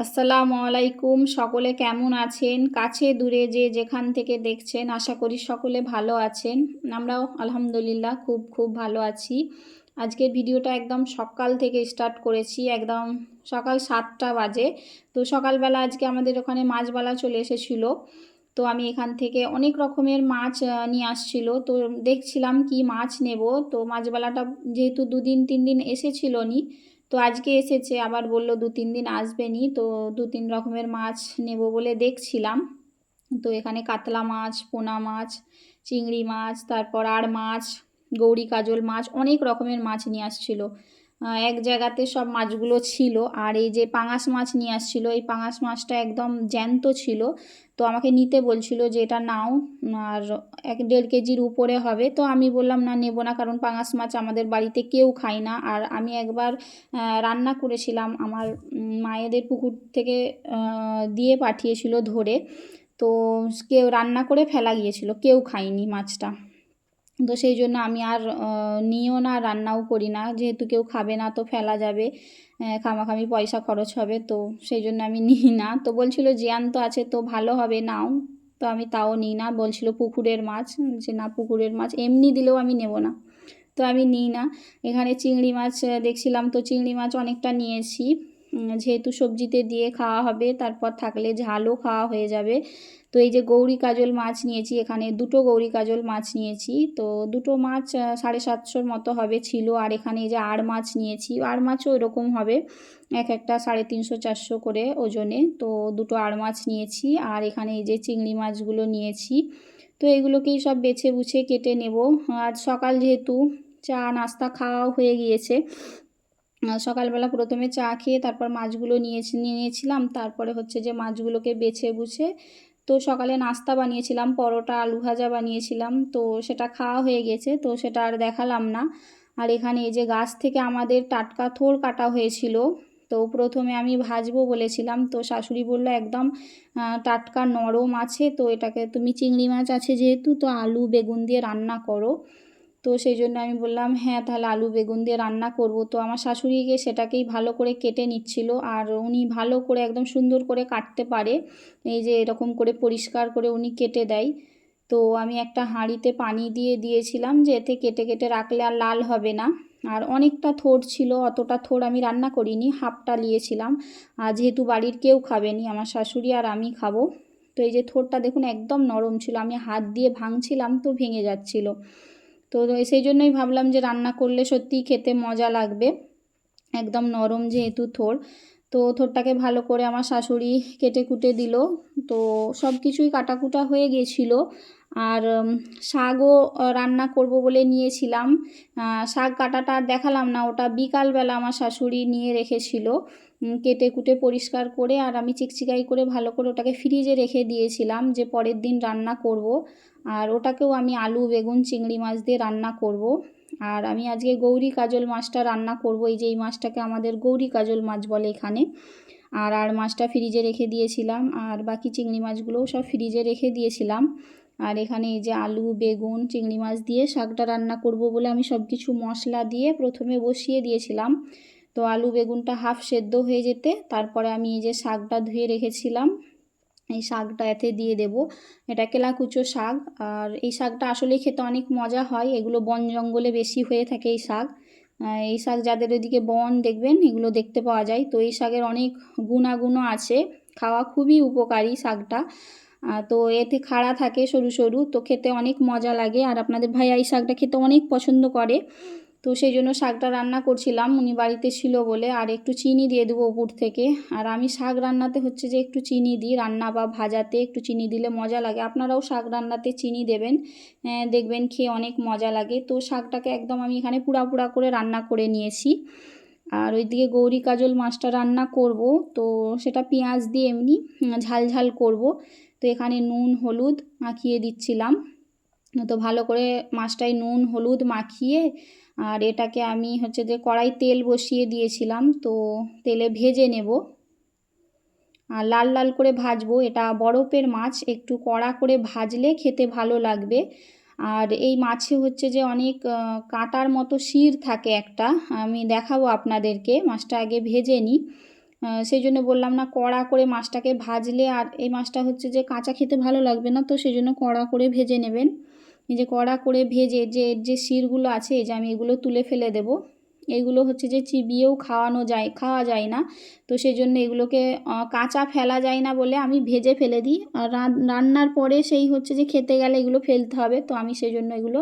আসসালামু আলাইকুম। সকলে কেমন আছেন? কাছে দূরে যে যেখান থেকে দেখছেন আশা করি সকলে ভালো আছেন। আমরাও আলহামদুলিল্লাহ খুব ভালো আছি। আজকের ভিডিওটা একদম সকাল থেকে স্টার্ট করেছি, একদম সকাল 7টা বাজে। তো সকালবেলা আজকে আমাদের ওখানে মাছবালা চলে এসেছিল। তো আমি এখান থেকে অনেক রকমের মাছ নিয়ে আসছিল। তো দেখছিলাম কি মাছ নেব। তো মাছবালাটা যেহেতু 2 দিন 3 দিন এসেছিল নি, তো আজকে এসেছে, আবার বলল 2-3 দিন আসবে নি। তো 2-3 রকমের মাছ নেব বলে দেখছিলাম। তো এখানে কাতলা মাছ, পোনা মাছ, চিংড়ি মাছ, তারপর আর মাছ, গৌরী কাজল মাছ, অনেক রকমের মাছ নিয়ে আসছিল। এক জায়গাতে সব মাছগুলো ছিল। আর এই যে পাঙাশ মাছ নিয়ে আসছিল, এই পাঙাশ মাছটা একদম জ্যান্ত ছিল। তো আমাকে নিতে বলছিল যে এটা নাও, আর 1-1.5 কেজির উপরে হবে। তো আমি বললাম না, নেব না, কারণ পাঙাশ মাছ আমাদের বাড়িতে কেউ খায় না। আর আমি একবার রান্না করেছিলাম, আমার মায়েদের পুকুর থেকে দিয়ে পাঠিয়েছিল ধরে। তো কেউ রান্না করে ফেলা গিয়েছিল, কেউ খায়নি মাছটা। তো সেই জন্য আমি আর নিইও না, রান্নাও করি না, যেহেতু কেউ খাবে না তো ফেলা যাবে, খামাখামি পয়সা খরচ হবে। তো সেই জন্য আমি নিই না। তো বলছিল জ্যান্ত আছে তো ভালো হবে, নাও। তো আমি তাও নিই না, বলছিল পুকুরের মাছ, যে না, পুকুরের মাছ এমনি দিলেও আমি নেব না। তো আমি নিই না। এখানে চিংড়ি মাছ দেখছিলাম, তো চিংড়ি মাছ অনেকটা নিয়েছি, যেহেতু সবজিতে দিয়ে খাওয়া হবে, তারপর থাকলে ঝালও খাওয়া হয়ে যাবে। তো এই যে গৌরী কাজল মাছ নিয়েছি, এখানে 2টো গৌরী কাজল মাছ নিয়েছি। তো 2টো মাছ 750-র মতো হবে ছিল। আর এখানে এই যে আর মাছ নিয়েছি, আর মাছও ওরকম হবে, এক একটা 350-400 করে ওজনে। তো 2টো আর মাছ নিয়েছি। আর এখানে এই যে চিংড়ি মাছগুলো নিয়েছি। তো এগুলোকেই সব বেছে বুছে কেটে নেব। আজ সকাল যেহেতু চা নাস্তা খাওয়াও হয়ে গিয়েছে, সকালবেলা প্রথমে চা খেয়ে তারপর মাছগুলো নিয়ে নিয়েছিলাম। তারপরে হচ্ছে যে মাছগুলোকে বেছে বুছে, তো সকালে নাস্তা বানিয়েছিলাম, পরোটা আলু ভাজা বানিয়েছিলাম। তো সেটা খাওয়া হয়ে গেছে, তো সেটা আর দেখালাম না। আর এখানে এই যে গাছ থেকে আমাদের টাটকা থোড় কাটা হয়েছিল। তো প্রথমে আমি ভাজবো বলেছিলাম, তো শাশুড়ি বলল একদম টাটকা নরম আছে, তো এটাকে তুমি, চিংড়ি মাছ আছে যেহেতু, তো আলু বেগুন দিয়ে রান্না করো। তো সেই জন্য আমি বললাম হ্যাঁ, তাহলে আলু বেগুন দিয়ে রান্না করব। তো আমার শাশুড়িকে সেটাকেই ভালো করে কেটে নিচ্ছিল। আর উনি ভালো করে একদম সুন্দর করে কাটতে পারে, এই যে এরকম করে পরিষ্কার করে উনি কেটে দেয়। তো আমি একটা হাঁড়িতে পানি দিয়ে দিয়েছিলাম, যে এতে কেটে কেটে রাখলে আর লাল হবে না। আর অনেকটা থোড় ছিল, অতটা থোড় আমি রান্না করিনি, হাফটা নিয়েছিলাম। আর যেহেতু বাড়ির কেউ খাবেনি, আমার শাশুড়ি আর আমি খাবো। তো এই যে থোড়টা দেখুন একদম নরম ছিল, আমি হাত দিয়ে ভাঙছিলাম তো ভেঙে যাচ্ছিল। তো সেই জন্যই ভাবলাম যে রান্না করলে সত্যিই খেতে মজা লাগবে, একদম নরম যেহেতু থোড়। তো থোড়টাকে ভালো করে আমার শাশুড়ি কেটে কুটে দিল। তো সব কিছুই কাটাকুটা হয়ে গিয়েছিল। আর শাকও রান্না করব বলে নিয়েছিলাম। শাক কাটাটা আর দেখালাম না, ওটা বিকালবেলা আমার শাশুড়ি নিয়ে রেখেছিল, কেটে কুটে পরিষ্কার করে। আর আমি চিকচিকাই করে ভালো করে ওটাকে ফ্রিজে রেখে দিয়েছিলাম, যে পরের দিন রান্না করব। আর ওটাকেও আমি আলু বেগুন চিংড়ি মাছ দিয়ে রান্না করব। আর আমি আজকে গৌরী কাজল মাছটা রান্না করব, এই যে এই মাছটাকে আমাদের গৌরী কাজল মাছ বলে এখানে। আর মাছটা ফ্রিজে রেখে দিয়েছিলাম, আর বাকি চিংড়ি মাছগুলোও সব ফ্রিজে রেখে দিয়েছিলাম। আর এখানে এই যে আলু বেগুন চিংড়ি মাছ দিয়ে শাকটা রান্না করব বলে আমি সব কিছু মশলা দিয়ে প্রথমে বসিয়ে দিয়েছিলাম। তো আলু বেগুনটা হাফ সেদ্ধ হয়ে যেতে তারপরে আমি এই যে শাকটা ধুয়ে রেখেছিলাম, এই শাকটা এতে দিয়ে দেব। এটা কেলাকুচো শাক। আর এই শাকটা আসলে খেতে অনেক মজা হয়, এগুলো বন জঙ্গলে বেশি হয়ে থাকে এই শাক। এই শাক যাদের ওইদিকে বন দেখবেন এগুলো দেখতে পাওয়া যায়। তো এই শাকের অনেক গুণাগুণও আছে, খাওয়া খুবই উপকারী শাকটা। তো এতে খাড়া থাকে সরু সরু, তো খেতে অনেক মজা লাগে। আর আপনাদের ভাইয়া এই শাকটা খেতে অনেক পছন্দ করে। তো সেই জন্য শাকটা রান্না করছিলাম, উনি বাড়িতে ছিল বলে। আর একটু চিনি দিয়ে দেবো উপর থেকে। আর আমি শাক রান্নাতে হচ্ছে যে একটু চিনি দিই, রান্না বা ভাজাতে একটু চিনি দিলে মজা লাগে। আপনারাও শাক রান্নাতে চিনি দেবেন, দেখবেন খেয়ে অনেক মজা লাগে। তো শাকটাকে একদম আমি এখানে পুড়া পুড়া করে রান্না করে নিয়েছি। আর ওইদিকে গৌরী কাজল মাছটা রান্না করব, তো সেটা পেঁয়াজ দিয়ে এমনি ঝাল ঝাল করব। তো এখানে নুন হলুদ মাখিয়ে দিচ্ছিলাম। তো ভালো করে মাছটায় নুন হলুদ মাখিয়ে, আর এটাকে আমি হচ্ছে যে কড়াই তেল বসিয়ে দিয়েছিলাম, তো তেলে ভেজে নেব। আর লাল লাল করে ভাজবো, এটা বরফের মাছ, একটু কড়া করে ভাজলে খেতে ভালো লাগবে। আর এই মাছে হচ্ছে যে অনেক কাঁটার মতো শির থাকে একটা, আমি দেখাবো আপনাদেরকে। মাছটা আগে ভেজে নিই। সেই জন্য বললাম না কড়া করে মাছটাকে ভাজলে, আর এই মাছটা হচ্ছে যে কাঁচা খেতে ভালো লাগবে না, তো সেই জন্য কড়া করে ভেজে নেবেন। এই যে কড়া করে ভেজে যে শিরগুলো আছে, এই যে আমি এগুলো তুলে ফেলে দেব। এইগুলো হচ্ছে যে চিবিয়েও খাওয়া যায় না, তো সেই জন্য এগুলোকে কাঁচা ফেলা যায় না বলে আমি ভেজে ফেলে দিই। আর রান্নার পরে সেই হচ্ছে যে খেতে গেলে এগুলো ফেলতে হবে, তো আমি সেই জন্য এগুলো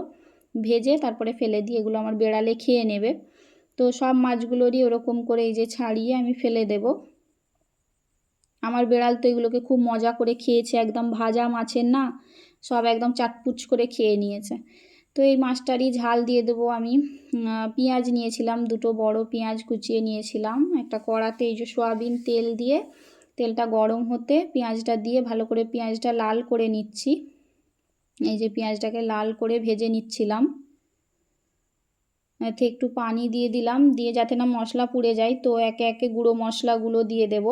ভেজে তারপরে ফেলে দিই, এগুলো আমার বেড়ালে খেয়ে নেবে। তো সব মাছগুলোরই ওরকম করে এই যে ছাড়িয়ে আমি ফেলে দেব। আমার বেড়াল তো এগুলোকে খুব মজা করে খেয়েছে, একদম ভাজা মাছের না, সব একদম চাটপুচ করে খেয়ে নিয়েছে। তো এই মাছটারই ঝাল দিয়ে দেবো আমি। পেঁয়াজ নিয়েছিলাম, দুটো বড় পেঁয়াজ কুচিয়ে নিয়েছিলাম। একটা কড়াতে এই যে সয়াবিন তেল দিয়ে, তেলটা গরম হতে পেঁয়াজটা দিয়ে ভালো করে পেঁয়াজটা লাল করে নিচ্ছি। এই যে পেঁয়াজটাকে লাল করে ভেজে নিচ্ছিলাম। এতে একটু পানি দিয়ে দিলাম, দিয়ে যাতে না মশলা পুড়ে যায়, তো একে একে গুঁড়ো মশলাগুলো দিয়ে দেব।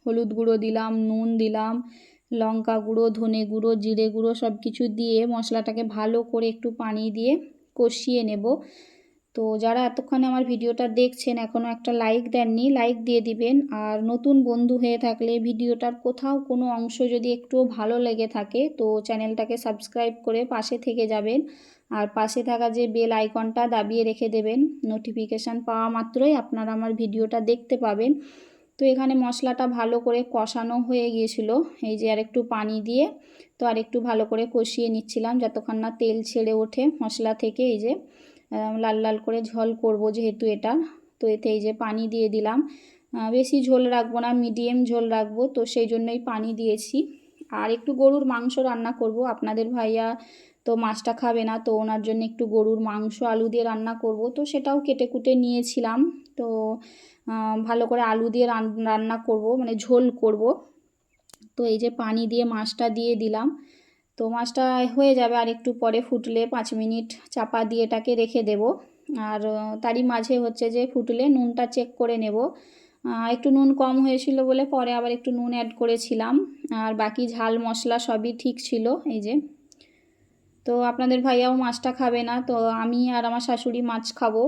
হলুদ গুঁড়ো দিলাম, নুন দিলাম, লঙ্কা গুঁড়ো, ধনে গুঁড়ো, জিরে গুঁড়ো সব কিছু দিয়ে মশলাটাকে ভালো করে একটু পানি দিয়ে কষিয়ে নেব। তো যারা এতক্ষণে আমার ভিডিওটা দেখছেন এখনও একটা লাইক দেননি, লাইক দিয়ে দিবেন। আর নতুন বন্ধু হয়ে থাকলে ভিডিওটার কোথাও কোনো অংশ যদি একটুও ভালো লেগে থাকে তো চ্যানেলটাকে সাবস্ক্রাইব করে পাশে থেকে যাবেন। আর পাশে থাকা যে বেল আইকনটা দাবিয়ে রেখে দেবেন, নোটিফিকেশান পাওয়া মাত্রই আপনারা আমার ভিডিওটা দেখতে পাবেন। তো এখানে মশলাটা ভালো করে কষানো হয়ে গিয়েছিল, এই যে আর একটু পানি দিয়ে তো আর একটু ভালো করে কষিয়ে নিচ্ছিলাম যতক্ষণ না তেল ছেড়ে ওঠে মশলা থেকে। এই যে লাল লাল করে ঝোল করব যেহেতু এটা, তো এতে এই যে পানি দিয়ে দিলাম। বেশি ঝোল রাখবো না, মিডিয়াম ঝোল রাখবো, তো সেই জন্যই পানি দিয়েছি। আর একটু গরুর মাংস রান্না করব, আপনাদের ভাইয়া তো মাছটা খাবে না, তো ওনার জন্য একটু গরুর মাংস আলু দিয়ে রান্না করব, তো সেটাও কেটে কুটে নিয়েছিলাম। তো ভালো করে আলু দিয়ে রান্না করব, মানে ঝোল করব। তো এই যে পানি দিয়ে মাছটা দিয়ে দিলাম, তো মাছটা হয়ে যাবে আর একটু পরে ফুটলে 5 মিনিট চাপা দিয়ে এটাকে রেখে দেব। আর তারই মাঝে হচ্ছে যে ফুটলে নুনটা চেক করে নেব। একটু নুন কম হয়েছিল বলে পরে আবার একটু নুন অ্যাড করেছিলাম, আর বাকি ঝাল মশলা সবই ঠিক ছিল। এই যে তো আপনাদের ভাইয়াও মাছটা খাবে না, তো আমি আর আমার শাশুড়ি মাছ খাবো।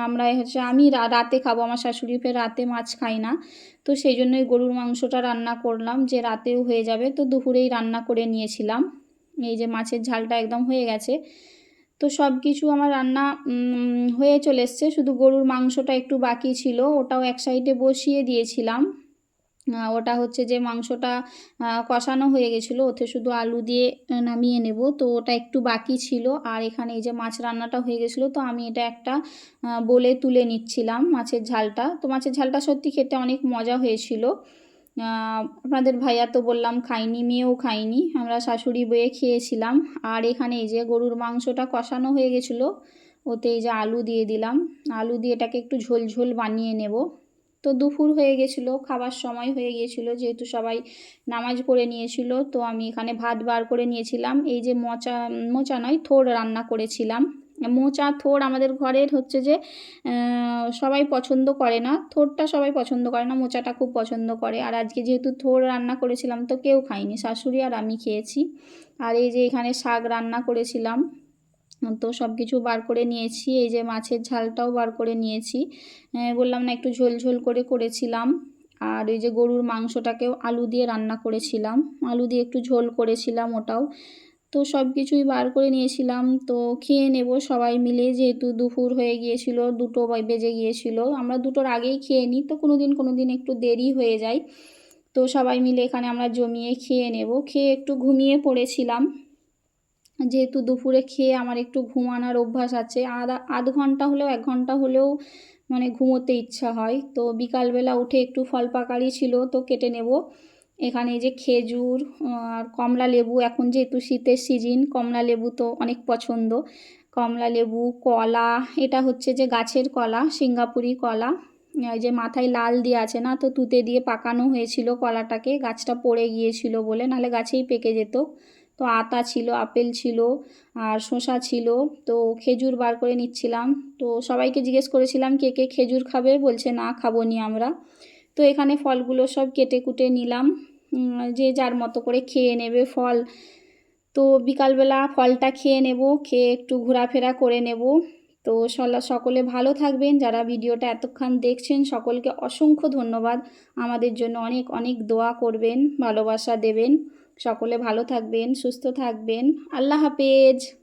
আমরা হচ্ছে আমি রাতে খাবো, আমার শাশুড়ি ফের রাতে মাছ খাই না, তো সেই জন্যই গরুর মাংসটা রান্না করলাম যে রাতেও হয়ে যাবে, তো দুপুরেই রান্না করে নিয়েছিলাম। এই যে মাছের ঝালটা একদম হয়ে গেছে, তো সব কিছু আমার রান্না হয়ে চলে এসছে, শুধু গরুর মাংসটা একটু বাকি ছিল, ওটাও এক সাইডে বসিয়ে দিয়েছিলাম। ওটা হচ্ছে যে মাংসটা কষানো হয়ে গেছিলো, ওতে শুধু আলু দিয়ে নামিয়ে নেব, তো ওটা একটু বাকি ছিল। আর এখানে এই যে মাছ রান্নাটা হয়ে গেছিলো, তো আমি এটা একটা বলে তুলে নিচ্ছিলাম মাছের ঝালটা। তো মাছের ঝালটা সত্যি খেতে অনেক মজা হয়েছিল। আপনাদের ভাইয়া তো বললাম খাইনি, মেয়েও খাইনি, আমরা শাশুড়ি বয়ে খেয়েছিলাম। আর এখানে এই যে গরুর মাংসটা কষানো হয়ে গেছিলো, ওতে এই যে আলু দিয়ে দিলাম, আলু দিয়ে এটাকে একটু ঝোল ঝোল বানিয়ে নেব। তো দুপুর হয়ে গেছিলো, খাবার সময় হয়ে গিয়েছিলো, যেহেতু সবাই নামাজ পড়ে নিয়েছিল, তো আমি এখানে ভাত বার করে নিয়েছিলাম। এই যে মোচা নয়, থোড় রান্না করেছিলাম। মোচা থোড় আমাদের ঘরের হচ্ছে যে সবাই পছন্দ করে না, থোড়টা সবাই পছন্দ করে না, মোচাটা খুব পছন্দ করে। আর আজকে যেহেতু থোড় রান্না করেছিলাম তো কেউ খায়নি, শাশুড়ি আর আমি খেয়েছি। আর এই যে এখানে শাক রান্না করেছিলাম, তো সব কিছু বার করে নিয়েছি। এই যে মাছের ঝালটাও বার করে নিয়েছি, বললাম না একটু ঝোল ঝোল করে করেছিলাম। আর এই যে গরুর মাংসটাকেও আলু দিয়ে রান্না করেছিলাম, আলু দিয়ে একটু ঝোল করেছিলাম ওটাও। তো সব কিছুই বার করে নিয়েছিলাম, তো খেয়ে নেব সবাই মিলে, যেহেতু দুপুর হয়ে গিয়েছিল, 2টো বেজে গিয়েছিল। আমরা 2টোর আগেই খেয়ে নিই, তো কোনো দিন একটু দেরি হয়ে যায়। তো সবাই মিলে এখানে আমরা জমিয়ে খেয়ে নেব। খেয়ে একটু ঘুমিয়ে পড়েছিলাম, যেহেতু দুপুরে খেয়ে আমার একটু ঘুমানোর অভ্যাস আছে, আধ ঘন্টা হলেও 1 ঘন্টা হলেও মানে ঘুমোতে ইচ্ছা হয়। তো বিকালবেলা উঠে একটু ফল পাকারি ছিল, তো কেটে নেব। এখানে এই যে খেজুর আর কমলা লেবু, এখন যেহেতু শীতের সিজন, কমলা লেবু তো অনেক পছন্দ। কমলা লেবু, কলা, এটা হচ্ছে যে গাছের কলা, সিঙ্গাপুরি কলা, এই যে মাথায় লাল দিয়ে আছে না, তো তুতে দিয়ে পাকানো হয়েছিল কলাটাকে, গাছটা পড়ে গিয়েছিল বলে, নাহলে গাছেই পেকে যেত। তো আতা ছিল, আপেল ছিল, আর শসা ছিল। তো খেজুর বার করে নিচ্ছিলাম, তো সবাইকে জিজ্ঞেস করেছিলাম কে কে খেজুর খাবে, বলছে না খাবো নি আমরা। তো এখানে ফলগুলো সব কেটে কুটে নিলাম, যে যার মতো করে খেয়ে নেবে ফল। তো বিকালবেলা ফলটা খেয়ে নেব, খেয়ে একটু ঘোরাফেরা করে নেব। তো সকলে ভালো থাকবেন, যারা ভিডিওটা এতক্ষণ দেখছেন সকলকে অসংখ্য ধন্যবাদ। আমাদের জন্য অনেক অনেক দোয়া করবেন, ভালোবাসা দেবেন। সকলে ভালো থাকবেন, সুস্থ থাকবেন। আল্লাহ হাফেজ।